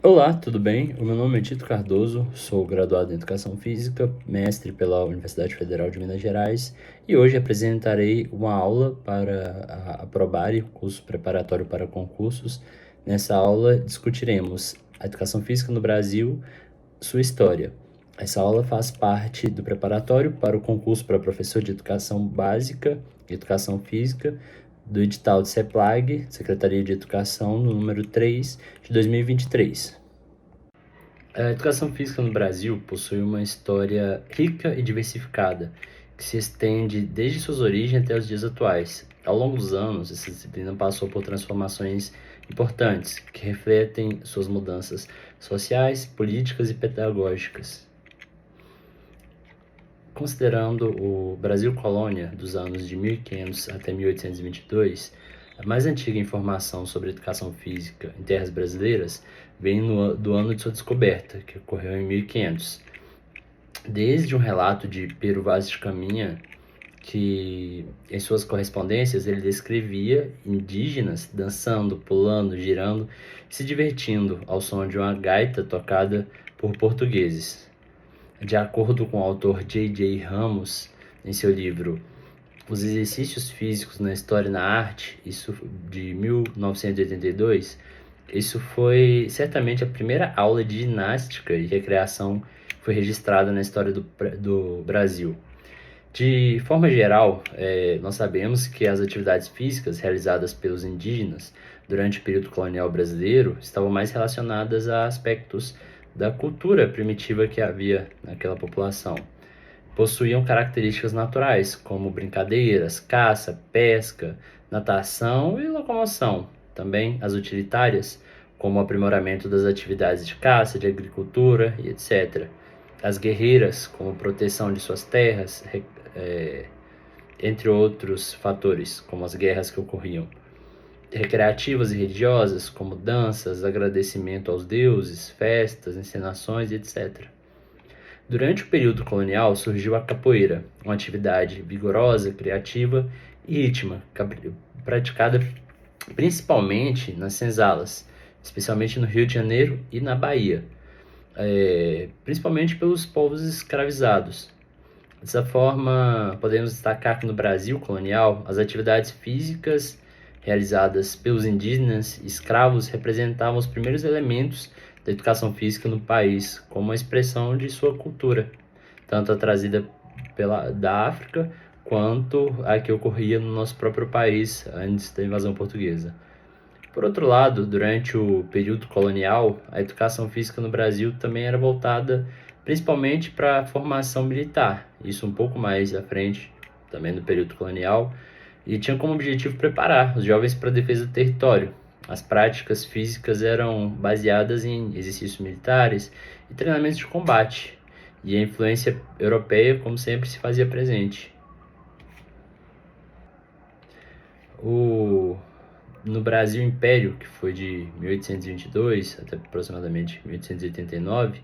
Olá, tudo bem? O meu nome é Tito Cardoso, sou graduado em Educação Física, mestre pela Universidade Federal de Minas Gerais e hoje apresentarei uma aula para a Aprobare, curso preparatório para concursos. Nessa aula discutiremos a educação física no Brasil, sua história. Essa aula faz parte do preparatório para o concurso para professor de Educação Básica e Educação Física do edital de CEPLAG, Secretaria de Educação, no número 3 de 2023. A educação física no Brasil possui uma história rica e diversificada, que se estende desde suas origens até os dias atuais. Ao longo dos anos, essa disciplina passou por transformações importantes, que refletem suas mudanças sociais, políticas e pedagógicas. Considerando o Brasil colônia dos anos de 1500 até 1822, a mais antiga informação sobre educação física em terras brasileiras vem do ano de sua descoberta, que ocorreu em 1500. Desde um relato de Pero Vaz de Caminha, que em suas correspondências ele descrevia indígenas dançando, pulando, girando, se divertindo ao som de uma gaita tocada por portugueses. De acordo com o autor J.J. Ramos, em seu livro Os Exercícios Físicos na História e na Arte, isso de 1982, isso foi certamente a primeira aula de ginástica e recreação que foi registrada na história do Brasil. De forma geral, nós sabemos que as atividades físicas realizadas pelos indígenas durante o período colonial brasileiro estavam mais relacionadas a aspectos da cultura primitiva que havia naquela população. Possuíam características naturais, como brincadeiras, caça, pesca, natação e locomoção. Também as utilitárias, como o aprimoramento das atividades de caça, de agricultura e etc. As guerreiras, como proteção de suas terras, entre outros fatores, como as guerras que ocorriam. Recreativas e religiosas, como danças, agradecimento aos deuses, festas, encenações, etc. Durante o período colonial surgiu a capoeira, uma atividade vigorosa, criativa e ritma, praticada principalmente nas senzalas, especialmente no Rio de Janeiro e na Bahia, principalmente pelos povos escravizados. Dessa forma, podemos destacar que no Brasil colonial, as atividades físicas realizadas pelos indígenas e escravos representavam os primeiros elementos da educação física no país, como uma expressão de sua cultura, tanto a trazida da África, quanto a que ocorria no nosso próprio país antes da invasão portuguesa. Por outro lado, durante o período colonial, a educação física no Brasil também era voltada principalmente para a formação militar, isso um pouco mais à frente, também no período colonial, e tinha como objetivo preparar os jovens para a defesa do território. As práticas físicas eram baseadas em exercícios militares e treinamentos de combate, e a influência europeia, como sempre, se fazia presente. No Brasil Império, que foi de 1822 até aproximadamente 1889,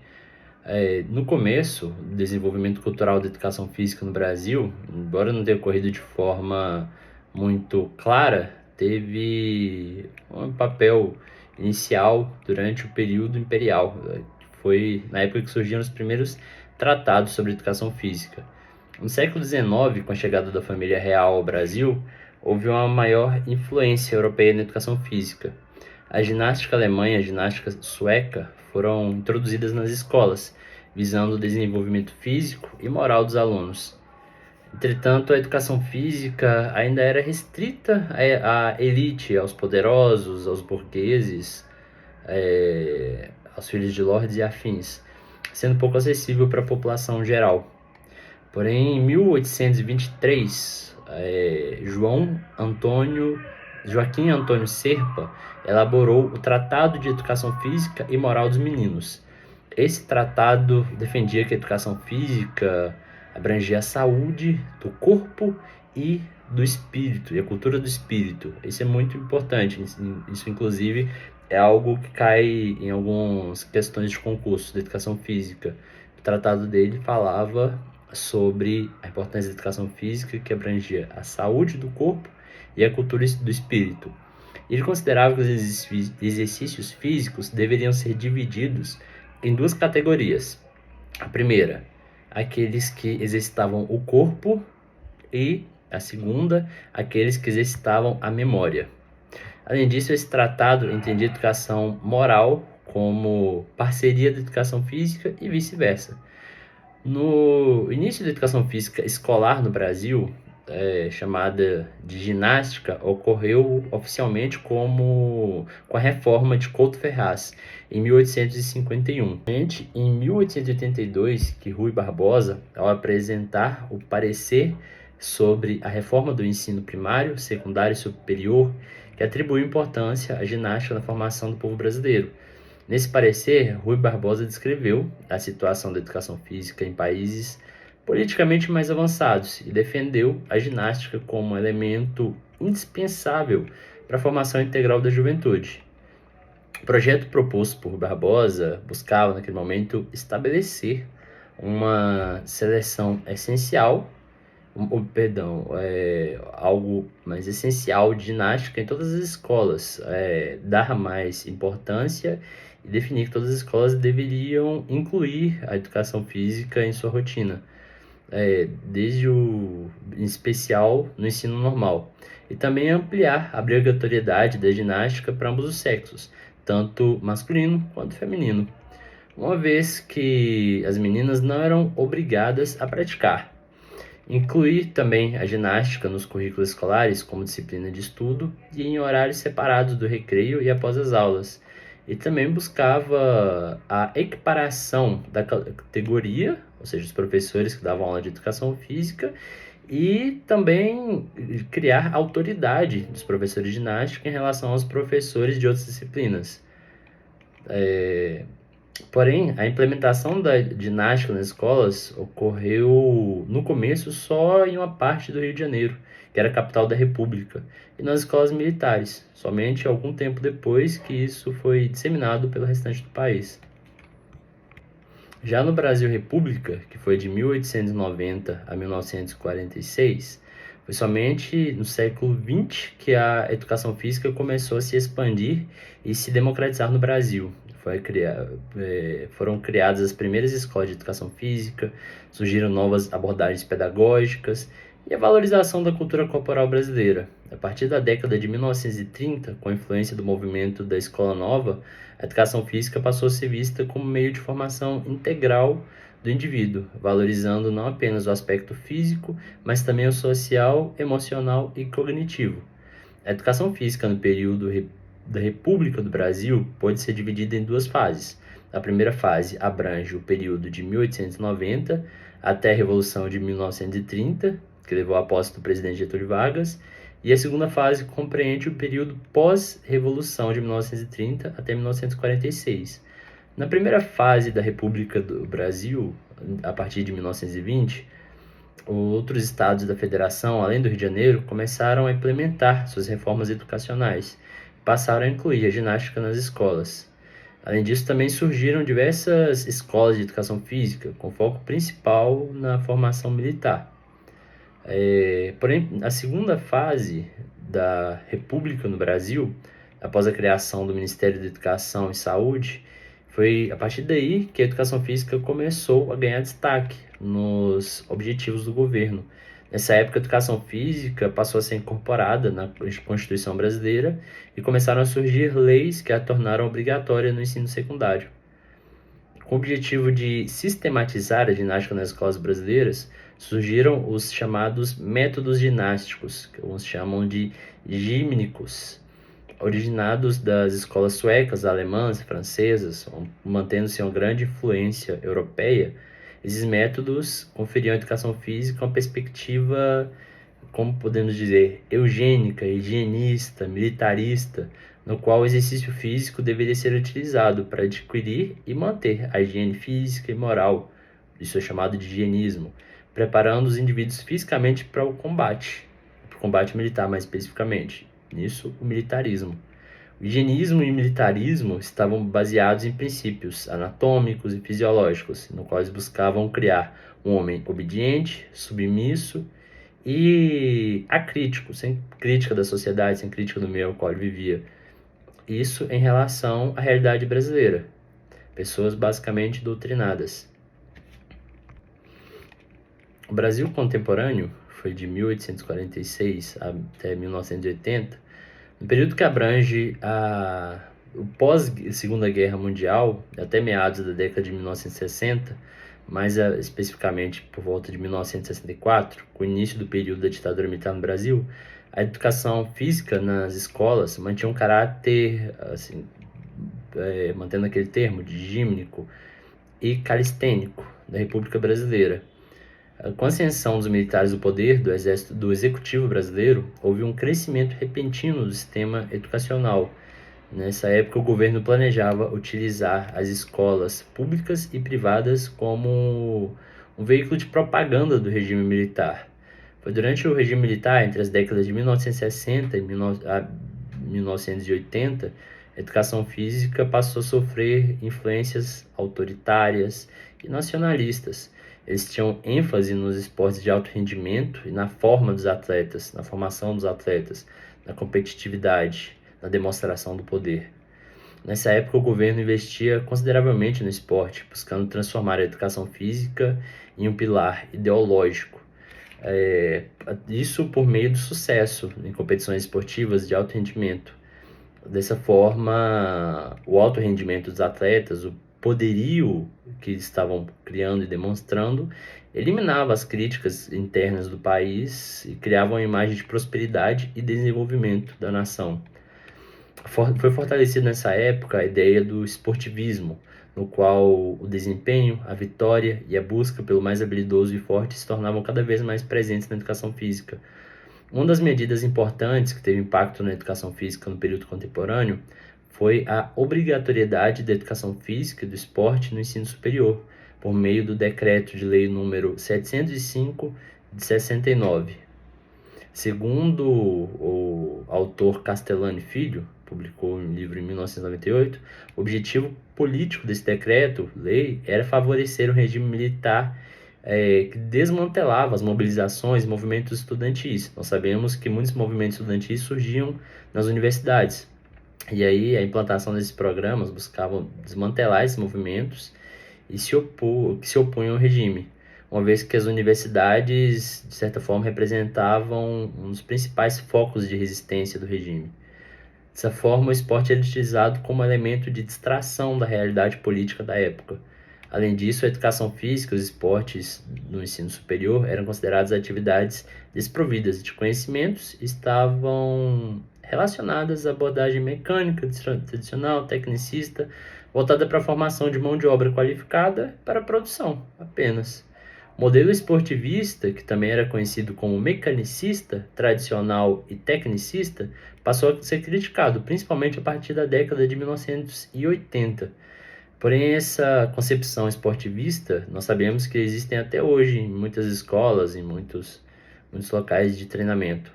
no começo do desenvolvimento cultural da educação física no Brasil, embora não tenha ocorrido de forma muito clara, teve um papel inicial durante o período imperial. Foi na época que surgiram os primeiros tratados sobre educação física. No século XIX, com a chegada da família real ao Brasil, houve uma maior influência europeia na educação física. A ginástica alemã e a ginástica sueca foram introduzidas nas escolas, visando o desenvolvimento físico e moral dos alunos. Entretanto, a educação física ainda era restrita à elite, aos poderosos, aos burgueses, aos filhos de lordes e afins, sendo pouco acessível para a população geral. Porém, em 1823, Joaquim Antônio Serpa elaborou o Tratado de Educação Física e Moral dos Meninos. Esse tratado defendia que a educação física abrangia a saúde do corpo e do espírito, e a cultura do espírito. Isso é muito importante. Isso, inclusive, é algo que cai em algumas questões de concurso de educação física. O tratado dele falava sobre a importância da educação física, que abrangia a saúde do corpo e a cultura do espírito. Ele considerava que os exercícios físicos deveriam ser divididos em duas categorias. A primeira, aqueles que exercitavam o corpo, e a segunda, aqueles que exercitavam a memória. Além disso, esse tratado entendia a educação moral como parceria da educação física e vice-versa. No início da educação física escolar no Brasil, chamada de ginástica, ocorreu oficialmente com a reforma de Couto Ferraz, em 1851. Em 1882, que Rui Barbosa, ao apresentar o parecer sobre a reforma do ensino primário, secundário e superior, que atribuiu importância à ginástica na formação do povo brasileiro. Nesse parecer, Rui Barbosa descreveu a situação da educação física em países politicamente mais avançados e defendeu a ginástica como um elemento indispensável para a formação integral da juventude. O projeto proposto por Barbosa buscava, naquele momento, estabelecer uma seleção essencial, algo mais essencial de ginástica em todas as escolas, dar mais importância e definir que todas as escolas deveriam incluir a educação física em sua rotina, em especial no ensino normal, e também ampliar a obrigatoriedade da ginástica para ambos os sexos, tanto masculino quanto feminino, uma vez que as meninas não eram obrigadas a praticar. Incluir também a ginástica nos currículos escolares como disciplina de estudo e em horários separados do recreio e após as aulas. E também buscava a equiparação da categoria, ou seja, os professores que davam aula de educação física, e também criar autoridade dos professores de ginástica em relação aos professores de outras disciplinas. Porém, a implementação da ginástica nas escolas ocorreu no começo só em uma parte do Rio de Janeiro, que era a capital da República, e nas escolas militares, somente algum tempo depois que isso foi disseminado pelo restante do país. Já no Brasil República, que foi de 1890 a 1946, foi somente no século XX que a educação física começou a se expandir e se democratizar no Brasil. Foram criadas as primeiras escolas de educação física, surgiram novas abordagens pedagógicas e a valorização da cultura corporal brasileira. A partir da década de 1930, com a influência do movimento da Escola Nova, a educação física passou a ser vista como meio de formação integral do indivíduo, valorizando não apenas o aspecto físico, mas também o social, emocional e cognitivo. A educação física no período da República do Brasil pode ser dividida em duas fases. A primeira fase abrange o período de 1890 até a Revolução de 1930, que levou à posse do presidente Getúlio Vargas, e a segunda fase compreende o período pós-Revolução de 1930 até 1946. Na primeira fase da República do Brasil, a partir de 1920, outros estados da federação, além do Rio de Janeiro, começaram a implementar suas reformas educacionais, passaram a incluir a ginástica nas escolas. Além disso, também surgiram diversas escolas de educação física, com foco principal na formação militar. Porém, a segunda fase da República no Brasil, após a criação do Ministério da Educação e Saúde, foi a partir daí que a educação física começou a ganhar destaque nos objetivos do governo. Nessa época, a educação física passou a ser incorporada na Constituição brasileira e começaram a surgir leis que a tornaram obrigatória no ensino secundário. Com o objetivo de sistematizar a ginástica nas escolas brasileiras, surgiram os chamados métodos ginásticos, que alguns chamam de gímnicos, originados das escolas suecas, alemãs, francesas, mantendo-se uma grande influência europeia. Esses métodos conferiam à educação física uma perspectiva, como podemos dizer, eugênica, higienista, militarista, no qual o exercício físico deveria ser utilizado para adquirir e manter a higiene física e moral, isso é chamado de higienismo, preparando os indivíduos fisicamente para o combate militar mais especificamente, nisso o militarismo. O higienismo e o militarismo estavam baseados em princípios anatômicos e fisiológicos, no qual eles buscavam criar um homem obediente, submisso e acrítico, sem crítica da sociedade, sem crítica do meio ao qual ele vivia. Isso em relação à realidade brasileira. Pessoas basicamente doutrinadas. O Brasil contemporâneo foi de 1846 até 1980, um período que abrange o pós-Segunda Guerra Mundial, até meados da década de 1960, mais especificamente por volta de 1964, com o início do período da ditadura militar no Brasil. A educação física nas escolas mantinha um caráter, assim, mantendo aquele termo, de gímnico e calistênico da República Brasileira. Com a ascensão dos militares do poder do executivo brasileiro, houve um crescimento repentino do sistema educacional. Nessa época, o governo planejava utilizar as escolas públicas e privadas como um veículo de propaganda do regime militar. Foi durante o regime militar, entre as décadas de 1960 e 1980, a educação física passou a sofrer influências autoritárias e nacionalistas. Eles tinham ênfase nos esportes de alto rendimento e na forma dos atletas, na formação dos atletas, na competitividade, na demonstração do poder. Nessa época, o governo investia consideravelmente no esporte, buscando transformar a educação física em um pilar ideológico. Isso por meio do sucesso em competições esportivas de alto rendimento. Dessa forma, o alto rendimento dos atletas, o poderio que estavam criando e demonstrando, eliminava as críticas internas do país e criava uma imagem de prosperidade e desenvolvimento da nação. Foi fortalecida nessa época a ideia do esportivismo, no qual o desempenho, a vitória e a busca pelo mais habilidoso e forte se tornavam cada vez mais presentes na educação física. Uma das medidas importantes que teve impacto na educação física no período contemporâneo foi a obrigatoriedade da educação física e do esporte no ensino superior, por meio do Decreto de Lei número 705 de 69. Segundo o autor Castellani Filho, publicou um livro em 1998, o objetivo político desse decreto-lei era favorecer o regime militar que desmantelava as mobilizações e movimentos estudantis. Nós sabemos que muitos movimentos estudantis surgiam nas universidades. E aí a implantação desses programas buscavam desmantelar esses movimentos e que se opunham ao regime, uma vez que as universidades, de certa forma, representavam um dos principais focos de resistência do regime. Dessa forma, o esporte era utilizado como elemento de distração da realidade política da época. Além disso, a educação física e os esportes no ensino superior eram consideradas atividades desprovidas de conhecimentos e estavam relacionadas à abordagem mecânica, tradicional, tecnicista, voltada para a formação de mão de obra qualificada para a produção, apenas. O modelo esportivista, que também era conhecido como mecanicista, tradicional e tecnicista, passou a ser criticado, principalmente a partir da década de 1980. Porém, essa concepção esportivista, nós sabemos que existem até hoje em muitas escolas, em muitos locais de treinamento.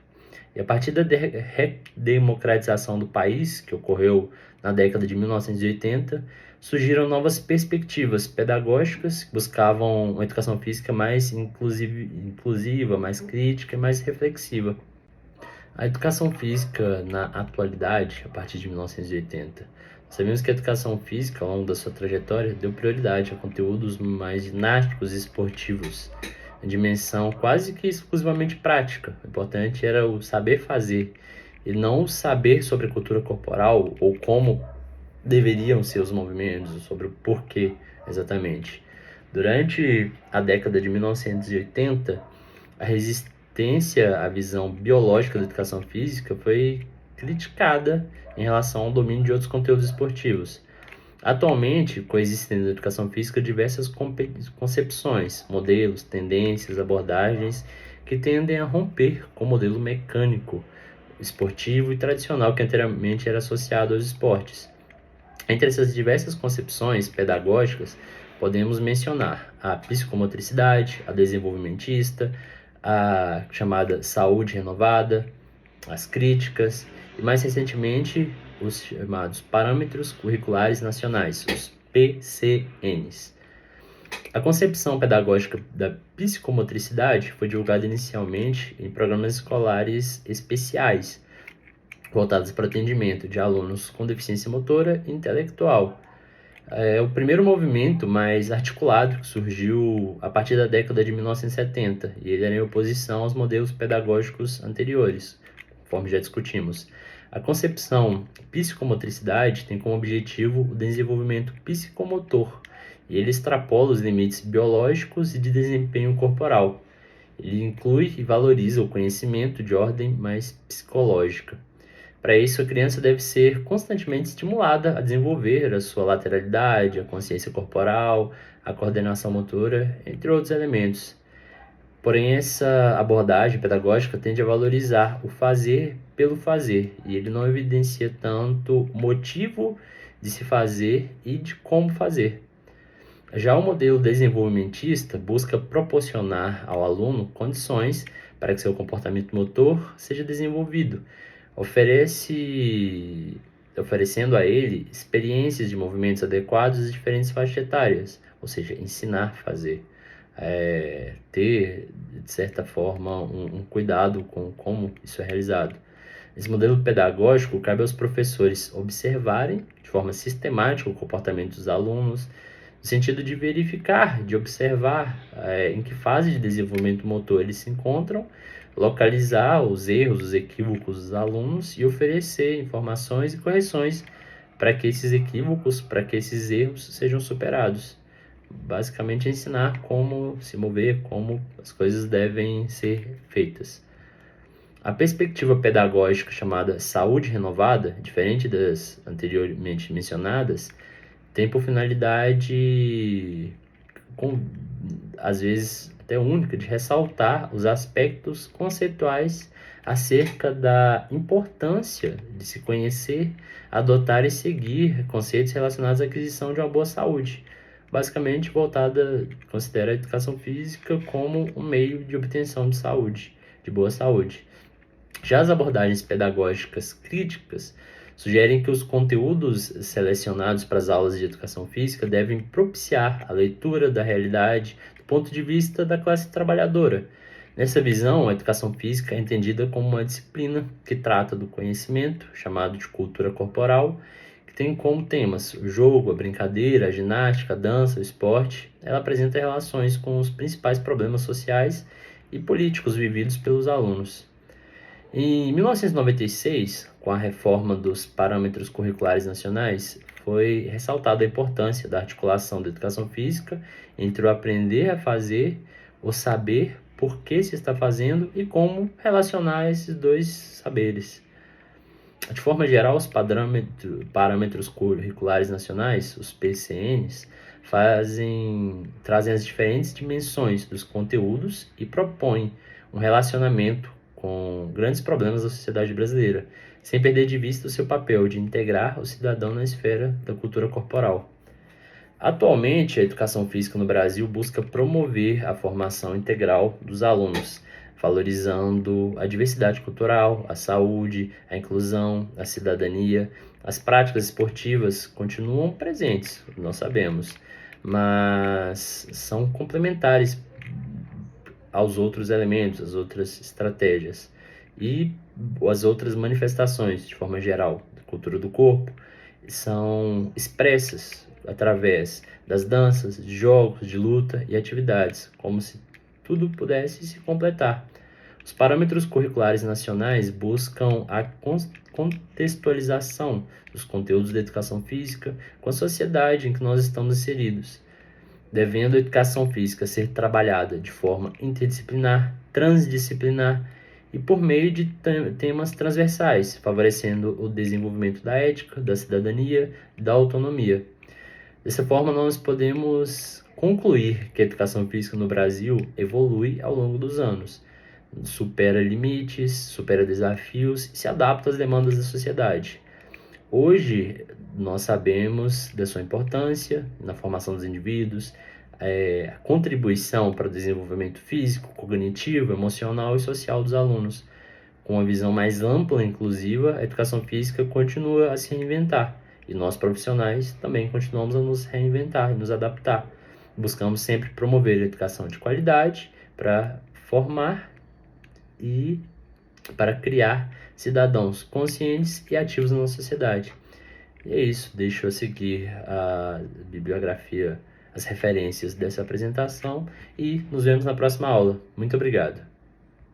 E a partir da redemocratização do país, que ocorreu na década de 1980, surgiram novas perspectivas pedagógicas que buscavam uma educação física mais inclusiva, mais crítica e mais reflexiva. A educação física na atualidade, a partir de 1980, sabemos que a educação física, ao longo da sua trajetória, deu prioridade a conteúdos mais ginásticos e esportivos, em dimensão quase que exclusivamente prática. O importante era o saber fazer, e não o saber sobre a cultura corporal ou como deveriam ser os movimentos, sobre o porquê exatamente. Durante a década de 1980, a resistência à visão biológica da educação física foi criticada em relação ao domínio de outros conteúdos esportivos. Atualmente, coexistem na educação física diversas concepções, modelos, tendências, abordagens que tendem a romper com o modelo mecânico, esportivo e tradicional que anteriormente era associado aos esportes. Entre essas diversas concepções pedagógicas, podemos mencionar a psicomotricidade, a desenvolvimentista, a chamada saúde renovada, as críticas e, mais recentemente, os chamados Parâmetros Curriculares Nacionais, os PCNs. A concepção pedagógica da psicomotricidade foi divulgada inicialmente em programas escolares especiais, voltados para o atendimento de alunos com deficiência motora e intelectual. É o primeiro movimento mais articulado que surgiu a partir da década de 1970, e ele era em oposição aos modelos pedagógicos anteriores, conforme já discutimos. A concepção psicomotricidade tem como objetivo o desenvolvimento psicomotor, e ele extrapola os limites biológicos e de desempenho corporal. Ele inclui e valoriza o conhecimento de ordem mais psicológica. Para isso, a criança deve ser constantemente estimulada a desenvolver a sua lateralidade, a consciência corporal, a coordenação motora, entre outros elementos. Porém, essa abordagem pedagógica tende a valorizar o fazer pelo fazer, e ele não evidencia tanto o motivo de se fazer e de como fazer. Já o modelo desenvolvimentista busca proporcionar ao aluno condições para que seu comportamento motor seja desenvolvido, oferecendo a ele experiências de movimentos adequados às diferentes faixas etárias, ou seja, ensinar a fazer. Ter, de certa forma, um cuidado com como isso é realizado. Esse modelo pedagógico cabe aos professores observarem de forma sistemática o comportamento dos alunos, no sentido de verificar, de observar em que fase de desenvolvimento motor eles se encontram, localizar os erros, os equívocos dos alunos e oferecer informações e correções para que esses equívocos, para que esses erros sejam superados. Basicamente, ensinar como se mover, como as coisas devem ser feitas. A perspectiva pedagógica chamada saúde renovada, diferente das anteriormente mencionadas, tem por finalidade, às vezes até única, de ressaltar os aspectos conceituais acerca da importância de se conhecer, adotar e seguir conceitos relacionados à aquisição de uma boa saúde. Basicamente voltada, considera a educação física como um meio de obtenção de saúde, de boa saúde. Já as abordagens pedagógicas críticas sugerem que os conteúdos selecionados para as aulas de educação física devem propiciar a leitura da realidade do ponto de vista da classe trabalhadora. Nessa visão, a educação física é entendida como uma disciplina que trata do conhecimento, chamado de cultura corporal, que tem como temas o jogo, a brincadeira, a ginástica, a dança, o esporte. Ela apresenta relações com os principais problemas sociais e políticos vividos pelos alunos. Em 1996, com a reforma dos parâmetros curriculares nacionais, foi ressaltada a importância da articulação da educação física entre o aprender a fazer, o saber por que se está fazendo e como relacionar esses dois saberes. De forma geral, os parâmetros curriculares nacionais, os PCNs, trazem as diferentes dimensões dos conteúdos e propõem um relacionamento com grandes problemas da sociedade brasileira, sem perder de vista o seu papel de integrar o cidadão na esfera da cultura corporal. Atualmente, a educação física no Brasil busca promover a formação integral dos alunos, valorizando a diversidade cultural, a saúde, a inclusão, a cidadania. As práticas esportivas continuam presentes, nós sabemos, mas são complementares aos outros elementos, às outras estratégias e as outras manifestações, de forma geral, da cultura do corpo, são expressas através das danças, de jogos, de luta e atividades, como se tudo pudesse se completar. Os parâmetros curriculares nacionais buscam a contextualização dos conteúdos da educação física com a sociedade em que nós estamos inseridos, devendo a educação física ser trabalhada de forma interdisciplinar, transdisciplinar e por meio de temas transversais, favorecendo o desenvolvimento da ética, da cidadania e da autonomia. Dessa forma, nós podemos concluir que a educação física no Brasil evolui ao longo dos anos, supera limites, supera desafios e se adapta às demandas da sociedade. Hoje, nós sabemos da sua importância na formação dos indivíduos, a contribuição para o desenvolvimento físico, cognitivo, emocional e social dos alunos. Com uma visão mais ampla e inclusiva, a educação física continua a se reinventar e nós profissionais também continuamos a nos reinventar e nos adaptar. buscamos sempre promover a educação de qualidade para formar e para criar cidadãos conscientes e ativos na nossa sociedade. E é isso, deixo a seguir a bibliografia, as referências dessa apresentação e nos vemos na próxima aula. Muito obrigado.